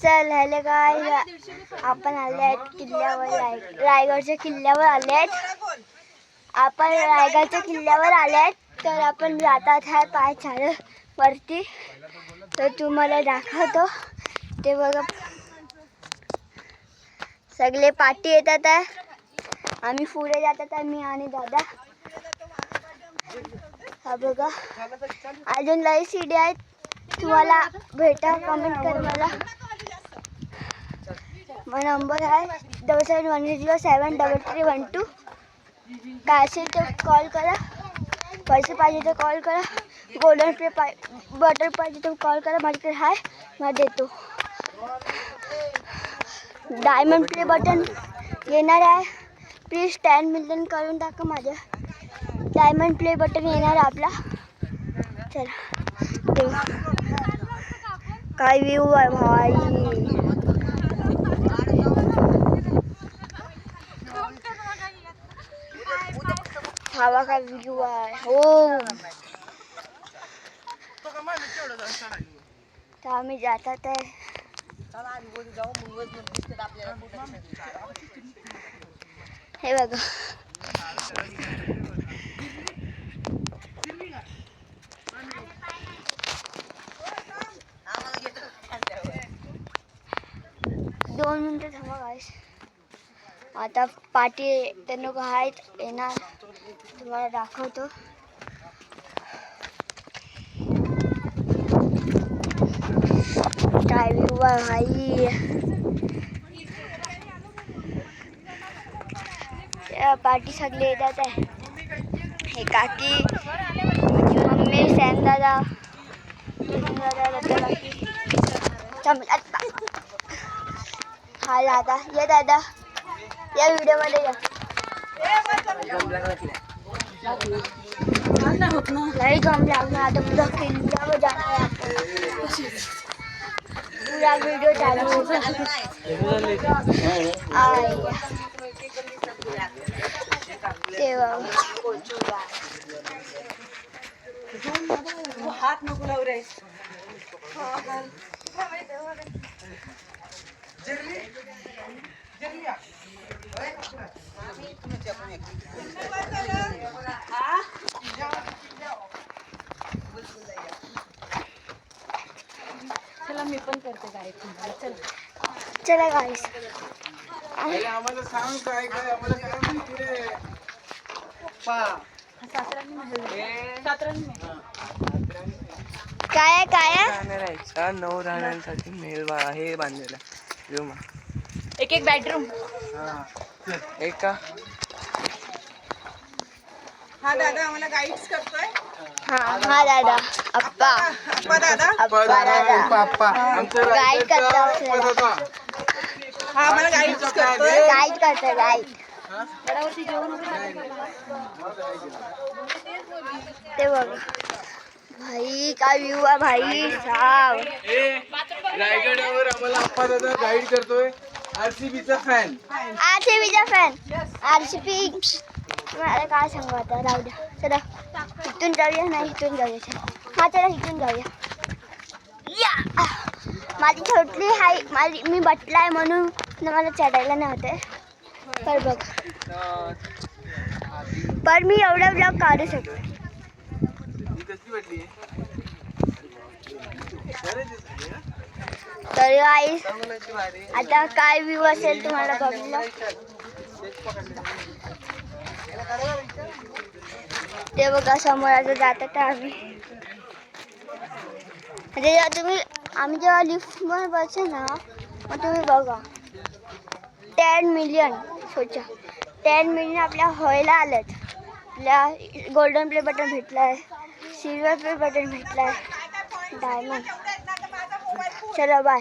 चल हॅलो काय आपण आले आहेत किल्ल्यावर रायगडच्या किल्ल्यावर आले आहेत. आपण रायगडच्या किल्ल्यावर आले आहेत तर आपण जातात आहे पायथ्याला वरती. तर तुम्हाला दाखवतो ते बघा सगळे पाठी येतात आहे. आम्ही पुढे जातात आहे मी आणि दादा. हा बघा अजून लई सीडी आहेत. तुम्हाला भेटा कमेंट कर मला. माझा नंबर आहे 77107332. काय असेल तर कॉल करा. पैसे पाहिजे तर कॉल करा. गोल्डन पे बटर पाहिजे तर कॉल करा. माझ्याकडे आहे मला देतो. डायमंड प्ले बटन येणार आहे. प्लीज 10 मिलियन करून टाका. माझ्या डायमंड प्ले बटन येणार आहे आपला. चला काय व्ह्यू आहे भाई. हवा का व्ह्यू आहे हो. तर आम्ही जातात आहे. हे बघा दोन मिनिटं थांबा गाईस. आता पाठी ते लोक आहेत येणार तुम्हाला दाखवतो. काय व्ह्यू आहे भाई. पाठी सगळे येतात आहे. हे काकी माझी मम्मी सॅम दादा हा दादा ये दादा या व्हिडिओ मध्ये या. नाही कम लागणार. आता पुरा किल्ल्यावर जाणार आहे आपण. पूरा व्हिडिओ चालू तेव्हा हात नको लावू रे. चला मी पण करते गाईस. चला गाईस आम्हाला सांग काय काय आम्हाला काय माहिती रे पप्पा. काय काय राहायचा 9 राहण्यासाठी मेल हे बांधलेला रूम. एक एक बेडरूम. एक का हा दादा आम्हाला गाईड्स करतोय. हा दादा अप्पा दादा पप्पा गाईड करतो. हा आम्हाला गाईड्स करतोय. गाईड करतो गाईड. ते बघ भाई काय व्ह्यू आहे भाई साव. रायगडावर आम्हाला अप्पा दादा गाईड करतोय. आरसीबीचा फॅन. आरसीबीचा फॅन. आरसीबी मला काय सांगू आता राहू द्या. चला इथून जाऊया. नाही इथून जाऊया. हा चला इथून जाऊया. या माझी छोटली आहे मी बटला आहे म्हणून मला चढायला नाही होते. पर बघ पर मी एवढा ब्लॉग काढू शकते. तर गाईस आता काय व्ह्यू असेल तुम्हाला बघलं. ते बघा समोर आता जातात आम्ही. आम्ही जेव्हा लिफ्टवर बसेल ना मग तुम्ही बघा 10 मिलियन सोचा 10 मिलियन आपल्या व्हायला आलेत. आपल्या गोल्डन प्ले बटन भेटलं आहे. सिल्वर प्ले बटन भेटलं आहे. डायमंड. चलो बाय.